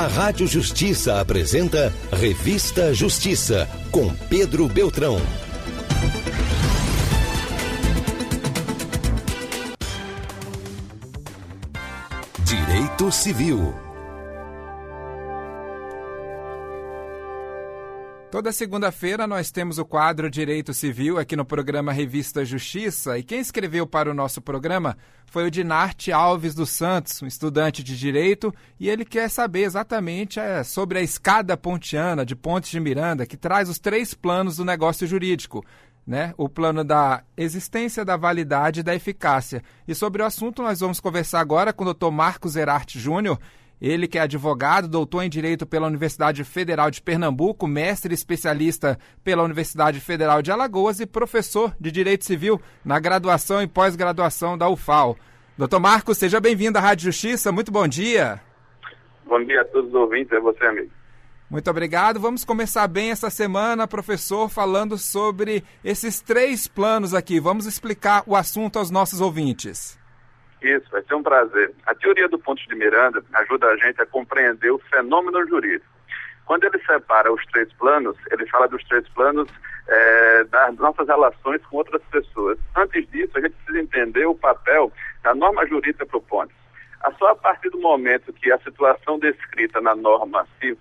Rádio Justiça apresenta Revista Justiça, com Pedro Beltrão. Direito Civil. Toda segunda-feira nós temos o quadro Direito Civil aqui no programa Revista Justiça, e quem escreveu para o nosso programa foi o Dinarte Alves dos Santos, um estudante de Direito, e ele quer saber exatamente sobre a escada pontiana de Pontes de Miranda, que traz os 3 planos do negócio jurídico, né? O plano da existência, da validade e da eficácia. E sobre o assunto nós vamos conversar agora com o Dr. Marcos Erhardt Júnior. Ele que é advogado, doutor em Direito pela Universidade Federal de Pernambuco, mestre especialista pela Universidade Federal de Alagoas e professor de Direito Civil na graduação e pós-graduação da UFAL. Doutor Marcos, seja bem-vindo à Rádio Justiça, muito bom dia. Bom dia a todos os ouvintes, é você, amigo. Muito obrigado. Vamos começar bem essa semana, professor, falando sobre esses 3 planos aqui. Vamos explicar o assunto aos nossos ouvintes. Isso, vai ser um prazer. A teoria do Pontes de Miranda ajuda a gente a compreender o fenômeno jurídico. Quando ele separa os 3 planos, ele fala dos 3 planos das nossas relações com outras pessoas. Antes disso, a gente precisa entender o papel da norma jurídica para o Pontes. Só a partir do momento que a situação descrita na norma se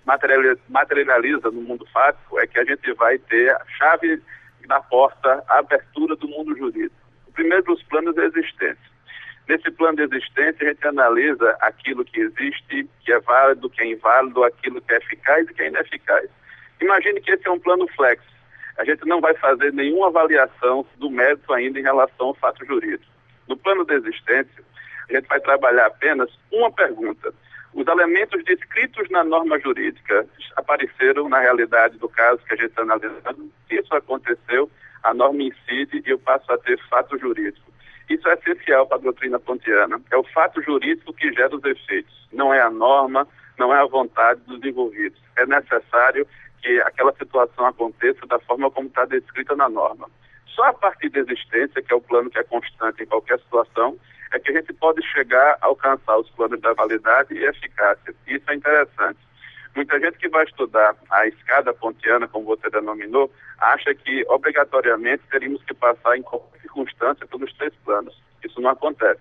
materializa no mundo fático, é que a gente vai ter a chave da porta, a abertura do mundo jurídico. O primeiro dos planos é a existência. Nesse plano de existência, a gente analisa aquilo que existe, que é válido, que é inválido, aquilo que é eficaz e que é ineficaz. Imagine que esse é um plano flex. A gente não vai fazer nenhuma avaliação do mérito ainda em relação ao fato jurídico. No plano de existência, a gente vai trabalhar apenas uma pergunta. Os elementos descritos na norma jurídica apareceram na realidade do caso que a gente está analisando. Se isso aconteceu, a norma incide e eu passo a ter fato jurídico. Isso é essencial para a doutrina pontiana. É o fato jurídico que gera os efeitos. Não é a norma, não é a vontade dos envolvidos. É necessário que aquela situação aconteça da forma como está descrita na norma. Só a partir da existência, que é o plano que é constante em qualquer situação, é que a gente pode chegar a alcançar os planos da validade e eficácia. Isso é interessante. Muita gente que vai estudar a escada pontiana, como você denominou, acha que obrigatoriamente teríamos que passar em qualquer circunstância pelos 3 planos. Isso não acontece.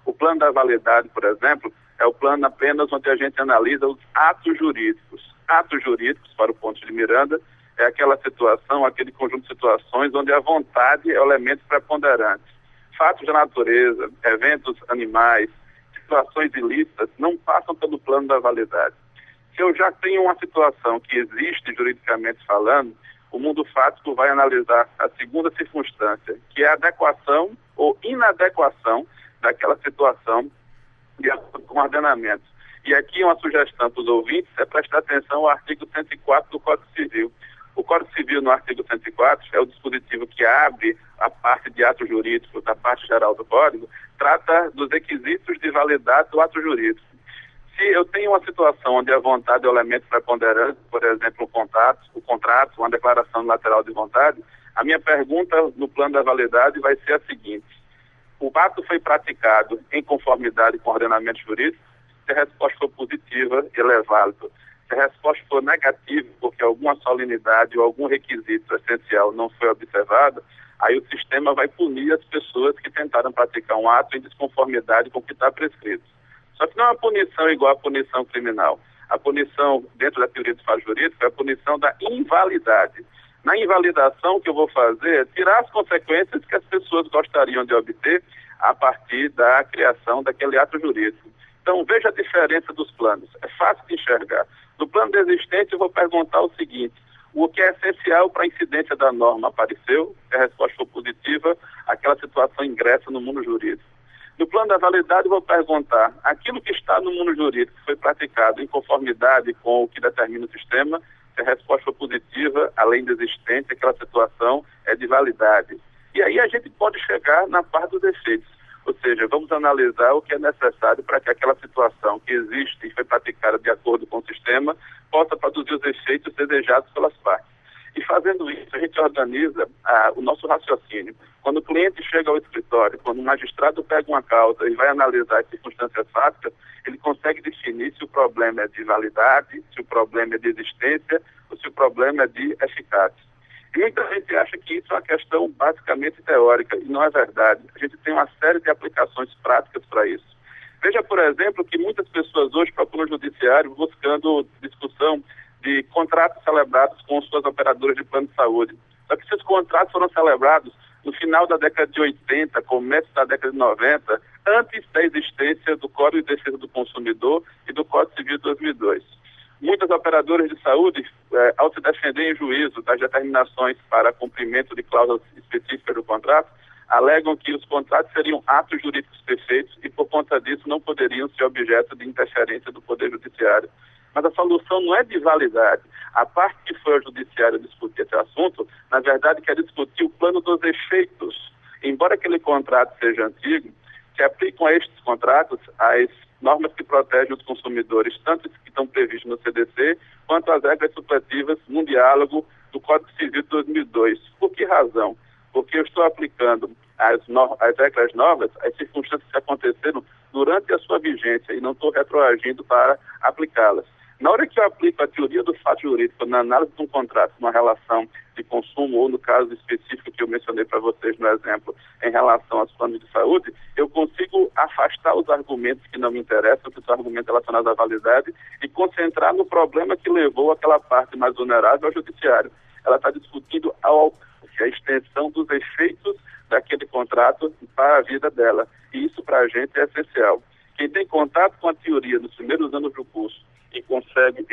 O plano da validade, por exemplo, é o plano apenas onde a gente analisa os atos jurídicos. Atos jurídicos, para o Pontes de Miranda, é aquela situação, aquele conjunto de situações onde a vontade é o elemento preponderante. Fatos da natureza, eventos animais, situações ilícitas não passam pelo plano da validade. Se eu já tenho uma situação que existe juridicamente falando, o mundo fático vai analisar a segunda circunstância, que é a adequação ou inadequação daquela situação de acordo com o ordenamento. E aqui uma sugestão para os ouvintes é prestar atenção ao artigo 104 do Código Civil. O Código Civil, no artigo 104, é o dispositivo que abre a parte de ato jurídico da parte geral do Código, trata dos requisitos de validade do ato jurídico. Se eu tenho uma situação onde a vontade é o elemento preponderante, por exemplo, o contrato, uma declaração lateral de vontade, a minha pergunta no plano da validade vai ser a seguinte: o ato foi praticado em conformidade com o ordenamento jurídico? Se a resposta for positiva, ele é válido. Se a resposta for negativa, porque alguma solenidade ou algum requisito essencial não foi observado, aí o sistema vai punir as pessoas que tentaram praticar um ato em desconformidade com o que está prescrito. Só que não é uma punição igual à punição criminal. A punição, dentro da teoria do fato jurídico, é a punição da invalidade. Na invalidação, o que eu vou fazer é tirar as consequências que as pessoas gostariam de obter a partir da criação daquele ato jurídico. Então, veja a diferença dos planos. É fácil de enxergar. No plano de existência, eu vou perguntar o seguinte: o que é essencial para a incidência da norma apareceu? Se a resposta for positiva, aquela situação ingressa no mundo jurídico. No plano da validade, eu vou perguntar: aquilo que está no mundo jurídico foi praticado em conformidade com o que determina o sistema? Se a resposta for positiva, além da existência, aquela situação é de validade. E aí a gente pode chegar na parte dos efeitos. Ou seja, vamos analisar o que é necessário para que aquela situação que existe e foi praticada de acordo com o sistema possa produzir os efeitos desejados pelas partes. E fazendo isso, a gente organiza o nosso raciocínio. Quando o cliente chega ao escritório, quando o magistrado pega uma causa e vai analisar as circunstâncias fáticas, ele consegue definir se o problema é de validade, se o problema é de existência ou se o problema é de eficácia. E muita gente acha que isso é uma questão basicamente teórica, e não é verdade. A gente tem uma série de aplicações práticas para isso. Veja, por exemplo, que muitas pessoas hoje procuram o judiciário buscando discussão de contratos celebrados com suas operadoras de plano de saúde. Só que esses contratos foram celebrados no final da década de 80, começo da década de 90, antes da existência do Código de Defesa do Consumidor e do Código Civil de 2002. Muitas operadoras de saúde, ao se defender em juízo das determinações para cumprimento de cláusulas específicas do contrato, alegam que os contratos seriam atos jurídicos perfeitos e, por conta disso, não poderiam ser objeto de interferência do Poder Judiciário. Mas a solução não é de validade. A parte que foi ao Judiciário discutir esse assunto, na verdade, quer discutir o plano dos efeitos. Embora aquele contrato seja antigo, se aplicam a estes contratos as normas que protegem os consumidores, tanto as que estão previstas no CDC, quanto as regras supletivas num diálogo do Código Civil de 2002. Por que razão? Porque eu estou aplicando as regras novas, as circunstâncias que aconteceram durante a sua vigência e não estou retroagindo para aplicá-las. Na hora que eu aplico a teoria do fato jurídico na análise de um contrato, uma relação de consumo, ou no caso específico que eu mencionei para vocês no exemplo, em relação aos planos de saúde, eu consigo afastar os argumentos que não me interessam, que são argumentos relacionados à validade, e concentrar no problema que levou aquela parte mais vulnerável ao judiciário. Ela está discutindo a extensão dos efeitos daquele contrato para a vida dela. E isso para a gente é essencial. Quem tem contato com a teoria nos primeiros anos do curso e consegue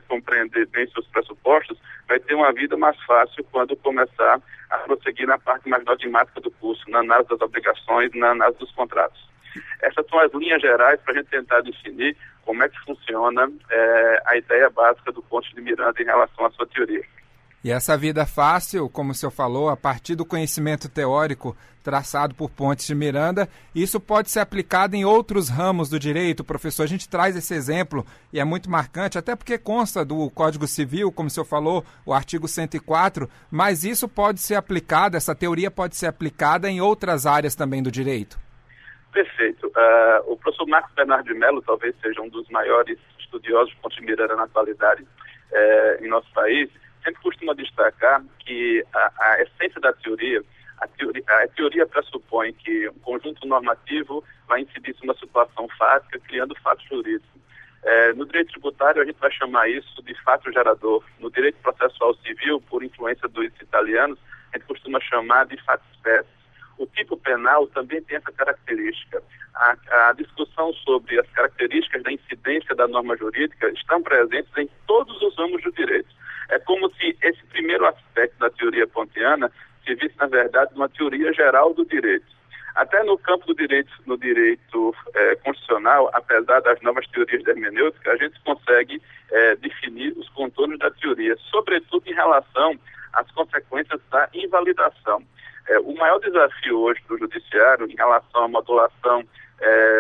compreender bem seus pressupostos, vai ter uma vida mais fácil quando começar a prosseguir na parte mais dogmática do curso, na análise das obrigações, na análise dos contratos. Essas são as linhas gerais para a gente tentar definir como é que funciona a ideia básica do Pontes de Miranda em relação à sua teoria. E essa vida fácil, como o senhor falou, a partir do conhecimento teórico traçado por Pontes de Miranda, isso pode ser aplicado em outros ramos do direito, professor. A gente traz esse exemplo e é muito marcante, até porque consta do Código Civil, como o senhor falou, o artigo 104, mas isso pode ser aplicado, essa teoria pode ser aplicada em outras áreas também do direito. Perfeito. O professor Marcos Bernardo de Mello talvez seja um dos maiores estudiosos de Pontes de Miranda na atualidade em nosso país. Sempre costuma destacar que a essência da teoria, a teoria pressupõe que um conjunto normativo vai incidir em uma situação fática, criando fato jurídico. No direito tributário, a gente vai chamar isso de fato gerador. No direito processual civil, por influência dos italianos, a gente costuma chamar de fato espécie. O tipo penal também tem essa característica. A discussão sobre as características da incidência da norma jurídica estão presentes em todos os ramos do direito. É como se esse primeiro aspecto da teoria pontiana se visse, na verdade, uma teoria geral do direito. Até no campo do direito, no direito constitucional, apesar das novas teorias da hermenêutica, a gente consegue definir os contornos da teoria, sobretudo em relação às consequências da invalidação. O maior desafio hoje do judiciário em relação à modulação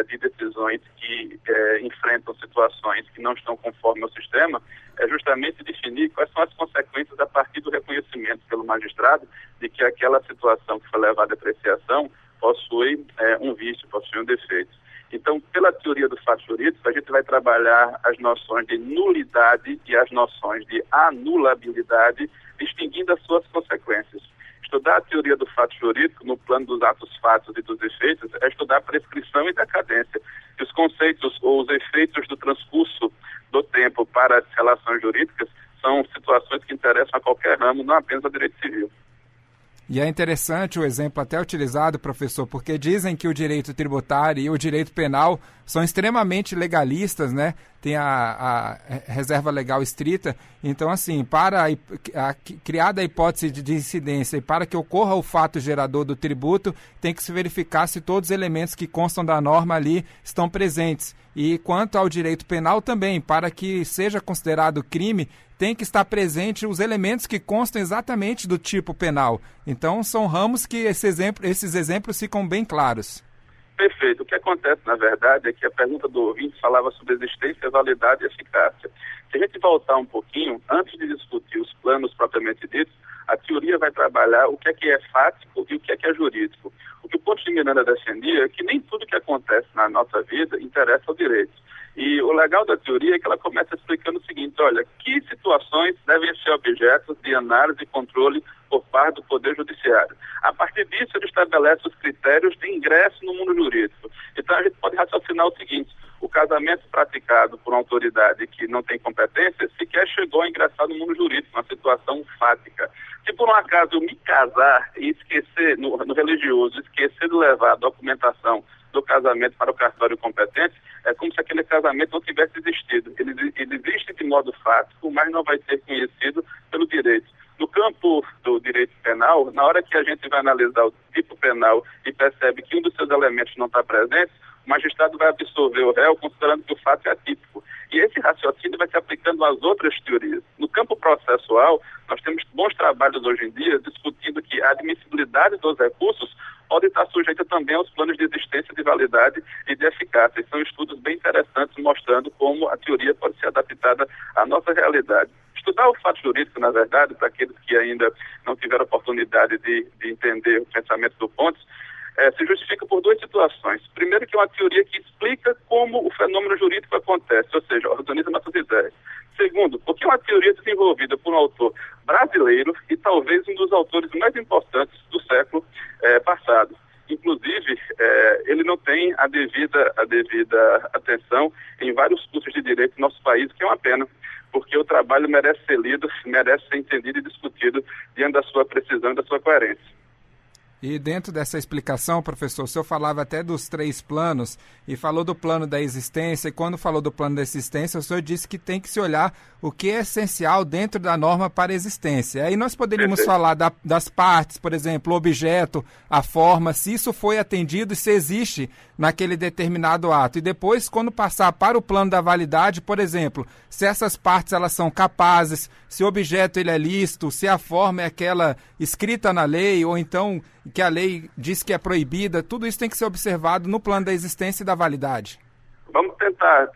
de decisões que enfrentam situações que não estão conforme ao sistema é justamente definir quais são as consequências a partir do reconhecimento pelo magistrado de que aquela situação que foi levada à apreciação possui um vício, possui um defeito. Então, pela teoria do fato jurídico, a gente vai trabalhar as noções de nulidade e as noções de anulabilidade, distinguindo as suas consequências. Estudar a teoria do fato jurídico no plano dos atos fatos e dos efeitos é estudar prescrição e decadência. E os conceitos ou os efeitos do transcurso do tempo para as relações jurídicas são situações que interessam a qualquer ramo, não apenas ao direito civil. E é interessante o exemplo até utilizado, professor, porque dizem que o direito tributário e o direito penal são extremamente legalistas, né? Tem a reserva legal estrita. Então, assim, para criada a hipótese de incidência e para que ocorra o fato gerador do tributo, tem que se verificar se todos os elementos que constam da norma ali estão presentes. E quanto ao direito penal também, para que seja considerado crime, tem que estar presente os elementos que constam exatamente do tipo penal. Então, são ramos que esses exemplos ficam bem claros. Perfeito. O que acontece, na verdade, é que a pergunta do ouvinte falava sobre existência, validade e eficácia. Se a gente voltar um pouquinho, antes de discutir os planos propriamente ditos, a teoria vai trabalhar o que é fático e o que é jurídico. O que o Pontes de Miranda defendia é que nem tudo que acontece na nossa vida interessa ao direito. E o legal da teoria é que ela começa explicando o seguinte: olha, que situações devem ser objetos de análise e controle por parte do Poder Judiciário. A partir disso, ele estabelece os critérios de ingresso no mundo jurídico. Então, a gente pode raciocinar o seguinte: o casamento praticado por uma autoridade que não tem competência sequer chegou a ingressar no mundo jurídico, uma situação fática. Se por um acaso eu me casar e esquecer, no religioso, esquecer de levar a documentação do casamento para o cartório competente, é como se aquele casamento não tivesse existido. Ele existe de modo fático, mas não vai ser conhecido pelo direito. No campo do direito penal, na hora que a gente vai analisar o tipo penal e percebe que um dos seus elementos não está presente, o magistrado vai absolver o réu considerando que o fato é atípico. E esse raciocínio vai se aplicando às outras teorias. No campo processual, nós temos bons trabalhos hoje em dia discutindo que a admissibilidade dos recursos pode estar sujeita também aos planos de existência, de validade e de eficácia. E são estudos bem interessantes mostrando como a teoria pode ser adaptada à nossa realidade. Estudar o fato jurídico, na verdade, para aqueles que ainda não tiveram oportunidade de entender o pensamento do Pontes, se justifica por duas situações. Primeiro, que é uma teoria que explica como o fenômeno jurídico acontece, ou seja, organiza nossas ideias. Segundo, porque é uma teoria desenvolvida por um autor brasileiro e talvez um dos autores mais importantes do século passado. Inclusive, ele não tem a devida atenção em vários cursos de direito no nosso país, que é uma pena, porque o trabalho merece ser lido, merece ser entendido e discutido diante da sua precisão e da sua coerência. E dentro dessa explicação, professor, o senhor falava até dos 3 planos e falou do plano da existência, e quando falou do plano da existência, o senhor disse que tem que se olhar o que é essencial dentro da norma para a existência. Aí nós poderíamos falar das partes, por exemplo, o objeto, a forma, se isso foi atendido e se existe naquele determinado ato. E depois, quando passar para o plano da validade, por exemplo, se essas partes elas são capazes, se o objeto ele é lícito, se a forma é aquela escrita na lei, ou então que a lei diz que é proibida, tudo isso tem que ser observado no plano da existência e da validade. Vamos tentar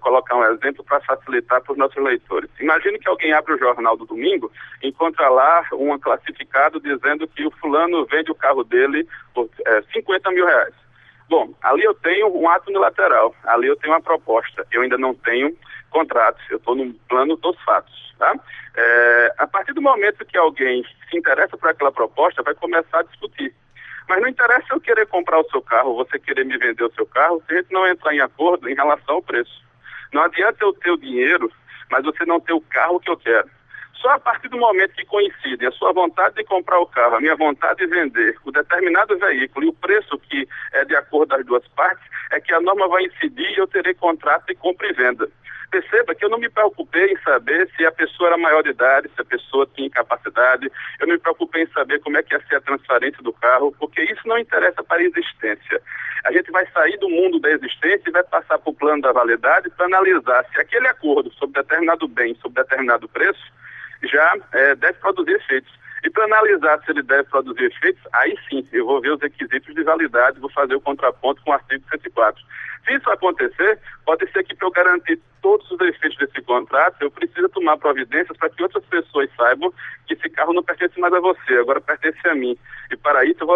colocar um exemplo para facilitar para os nossos leitores. Imagine que alguém abre o jornal do domingo e encontra lá um classificado dizendo que o fulano vende o carro dele por 50 mil reais. Bom, ali eu tenho um ato unilateral, ali eu tenho uma proposta, eu ainda não tenho contrato, eu estou no plano dos fatos. Tá? A partir do momento que alguém se interessa por aquela proposta, vai começar a discutir. Mas não interessa eu querer comprar o seu carro, você querer me vender o seu carro, se a gente não entrar em acordo em relação ao preço. Não adianta eu ter o dinheiro, mas você não ter o carro que eu quero. Só a partir do momento que coincidem a sua vontade de comprar o carro, a minha vontade de vender o determinado veículo e o preço que é de acordo das duas partes, é que a norma vai incidir e eu terei contrato de compra e venda. Perceba que eu não me preocupei em saber se a pessoa era maior de idade, se a pessoa tinha incapacidade, eu não me preocupei em saber como é que ia ser a transferência do carro, porque isso não interessa para a existência. A gente vai sair do mundo da existência e vai passar para o plano da validade para analisar se aquele acordo sobre determinado bem, sobre determinado preço, já deve produzir efeitos. E para analisar se ele deve produzir efeitos, aí sim, eu vou ver os requisitos de validade, vou fazer o contraponto com o artigo 104. Se isso acontecer, pode ser que para eu garantir todos os efeitos desse contrato, eu preciso tomar providências para que outras pessoas saibam que esse carro não pertence mais a você, agora pertence a mim. E para isso eu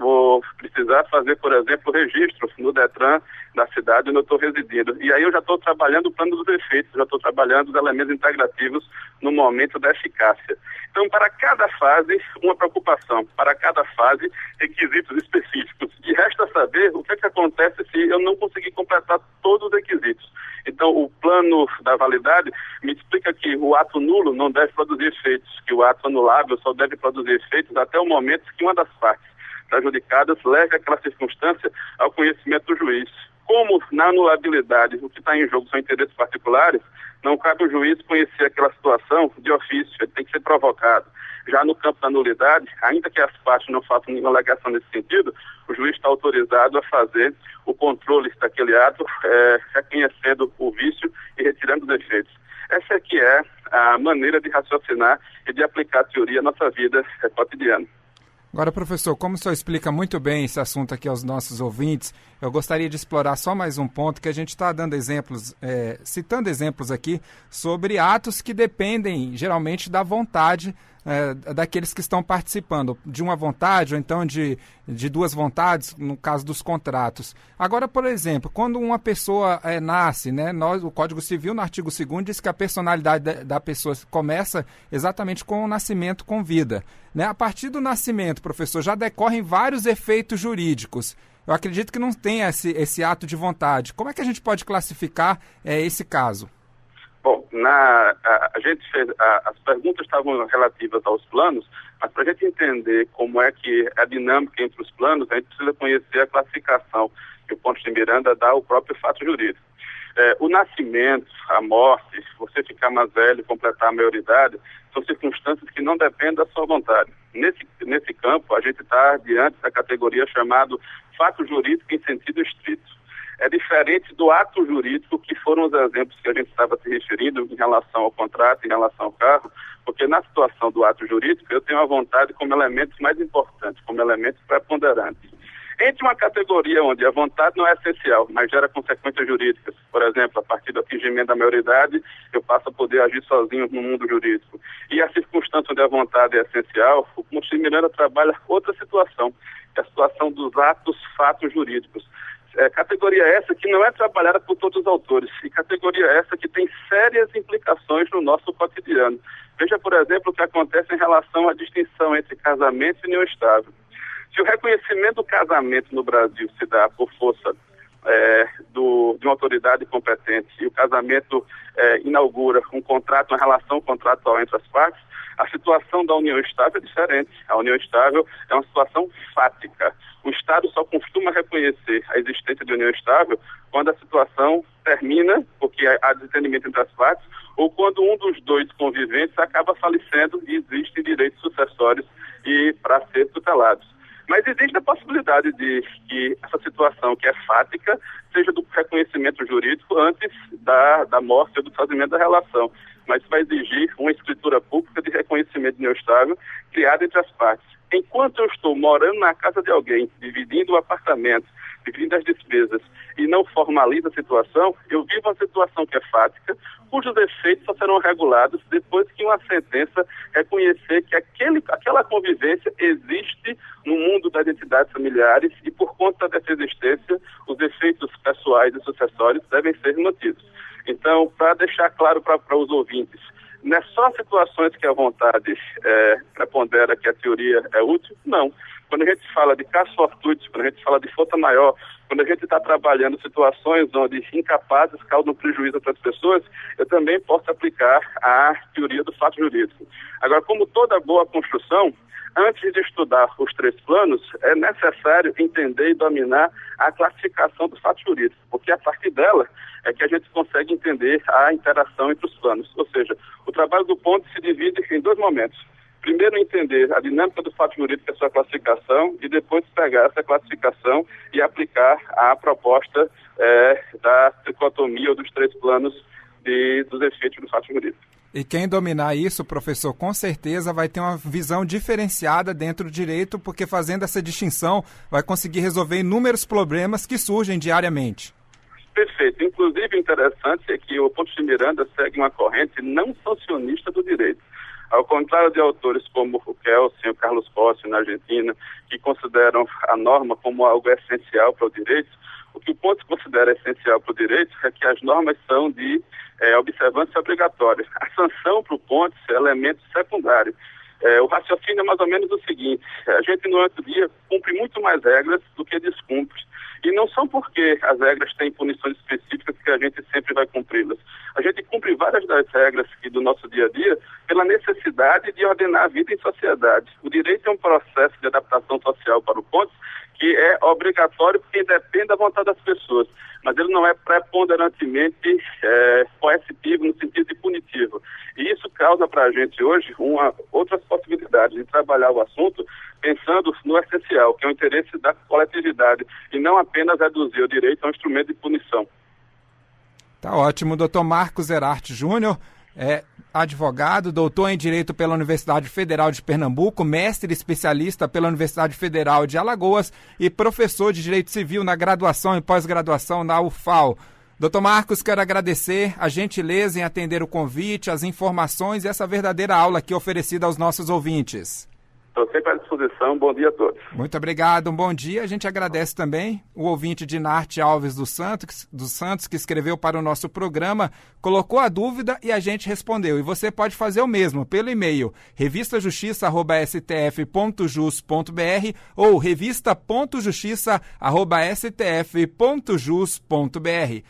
vou precisar fazer, por exemplo, o registro no Detran da cidade onde eu estou residindo. E aí eu já estou trabalhando o plano dos efeitos, já estou trabalhando os elementos integrativos no momento da eficácia. Então, para cada fase, uma preocupação. Para cada fase, requisitos específicos. E resta saber o que acontece se eu não conseguir completar todos os requisitos. Então, o plano da validade me explica que o ato nulo não deve produzir efeitos, que o ato anulável só deve produzir efeitos até o momento que uma das partes prejudicadas leve aquela circunstância ao conhecimento do juiz. Como na anulabilidade o que está em jogo são interesses particulares, não cabe ao juiz conhecer aquela situação de ofício, ele tem que ser provocado. Já no campo da nulidade, ainda que as partes não façam nenhuma alegação nesse sentido, o juiz está autorizado a fazer o controle daquele ato, reconhecendo o vício e retirando os efeitos. Essa aqui é a maneira de raciocinar e de aplicar a teoria à nossa vida cotidiana. Agora, professor, como o senhor explica muito bem esse assunto aqui aos nossos ouvintes, eu gostaria de explorar só mais um ponto que a gente está dando exemplos, citando exemplos aqui sobre atos que dependem geralmente da vontade daqueles que estão participando, de uma vontade ou então de duas vontades, no caso dos contratos. Agora, por exemplo, quando uma pessoa nasce, né, o Código Civil, no artigo 2º, diz que a personalidade da pessoa começa exatamente com o nascimento com vida. Né? A partir do nascimento, professor, já decorrem vários efeitos jurídicos. Eu acredito que não tem esse ato de vontade. Como é que a gente pode classificar esse caso? Bom, a gente fez, as perguntas estavam relativas aos planos, mas para a gente entender como é que a dinâmica entre os planos, a gente precisa conhecer a classificação que o Pontes de Miranda dá ao próprio fato jurídico. O nascimento, a morte, você ficar mais velho, completar a maioridade, são circunstâncias que não dependem da sua vontade. Nesse campo, a gente está diante da categoria chamada fato jurídico em sentido estrito. É diferente do ato jurídico, que foram os exemplos que a gente estava se referindo em relação ao contrato, em relação ao carro, porque na situação do ato jurídico eu tenho a vontade como elemento mais importante, como elemento preponderante. Entre uma categoria onde a vontade não é essencial, mas gera consequências jurídicas, por exemplo, a partir do atingimento da maioridade, eu passo a poder agir sozinho no mundo jurídico. E a circunstância onde a vontade é essencial, o Pontes de Miranda trabalha outra situação, que é a situação dos fatos jurídicos. Categoria essa que não é trabalhada por todos os autores, e categoria essa que tem sérias implicações no nosso cotidiano. Veja, por exemplo, o que acontece em relação à distinção entre casamento e união estável. Se o reconhecimento do casamento no Brasil se dá por força de uma autoridade competente e o casamento inaugura um contrato, uma relação contratual entre as partes, a situação da união estável é diferente. A união estável é uma situação fática. O Estado só costuma reconhecer a existência de união estável quando a situação termina, porque há desentendimento entre as partes, ou quando um dos dois conviventes acaba falecendo e existem direitos sucessórios e para ser tutelados. Mas existe a possibilidade de que essa situação, que é fática, seja do reconhecimento jurídico antes da morte ou do fazimento da relação. Mas isso vai exigir uma escritura pública de reconhecimento de união estável criada entre as partes. Enquanto eu estou morando na casa de alguém, dividindo o apartamento, dividindo as despesas, e não formaliza a situação, eu vivo uma situação que é fática, cujos efeitos só serão regulados depois que uma sentença reconhecer que aquela convivência existe no mundo das entidades familiares e, por conta dessa existência, os efeitos pessoais e sucessórios devem ser mantidos. Então, para deixar claro para os ouvintes, não é só situações que a vontade prepondera que a teoria é útil, não. Quando a gente fala de casos fortuitos, quando a gente fala de força maior, quando a gente está trabalhando situações onde incapazes causam prejuízo a outras pessoas, eu também posso aplicar a teoria do fato jurídico. Agora, como toda boa construção, antes de estudar os 3 planos, é necessário entender e dominar a classificação do fato jurídico, porque a partir dela é que a gente consegue entender a interação entre os planos. Ou seja, o trabalho do Pontes se divide em 2 momentos. Primeiro, entender a dinâmica do fato jurídico e a sua classificação, e depois pegar essa classificação e aplicar a proposta da tricotomia ou dos 3 planos dos efeitos do fato jurídico. E quem dominar isso, professor, com certeza vai ter uma visão diferenciada dentro do direito, porque fazendo essa distinção vai conseguir resolver inúmeros problemas que surgem diariamente. Perfeito. Inclusive, interessante é que o Pontes de Miranda segue uma corrente não sancionista do direito. Ao contrário de autores como o Kelsen, o Carlos Cossio, na Argentina, que consideram a norma como algo essencial para o direito, o que o Pontes considera essencial para o direito é que as normas são de observância obrigatória. A sanção para o Pontes é elemento secundário. O raciocínio é mais ou menos o seguinte: a gente no outro dia cumpre muito mais regras do que descumpre. E não são porque as regras têm punições específicas que a gente sempre vai cumpri-las. A gente cumpre várias das regras do nosso dia a dia pela necessidade de ordenar a vida em sociedade. O direito é um processo de adaptação social para o Pontes que é obrigatório porque depende da vontade das pessoas, mas ele não é preponderantemente coercitivo no sentido de punitivo. E isso causa para a gente hoje outras possibilidades de trabalhar o assunto pensando no essencial, que é o interesse da coletividade, e não apenas reduzir o direito a um instrumento de punição. Tá ótimo. Dr. Marcos Erhardt Júnior, É advogado, doutor em Direito pela Universidade Federal de Pernambuco, mestre especialista pela Universidade Federal de Alagoas e professor de Direito Civil na graduação e pós-graduação na UFAL. Doutor Marcos, quero agradecer a gentileza em atender o convite, as informações e essa verdadeira aula aqui oferecida aos nossos ouvintes. Estou sempre à disposição. Bom dia a todos. Muito obrigado, um bom dia. A gente agradece também o ouvinte Dinarte Alves dos Santos, que escreveu para o nosso programa, colocou a dúvida e a gente respondeu. E você pode fazer o mesmo pelo e-mail revistajustiça@stf.jus.br ou revista.justiça@stf.jus.br.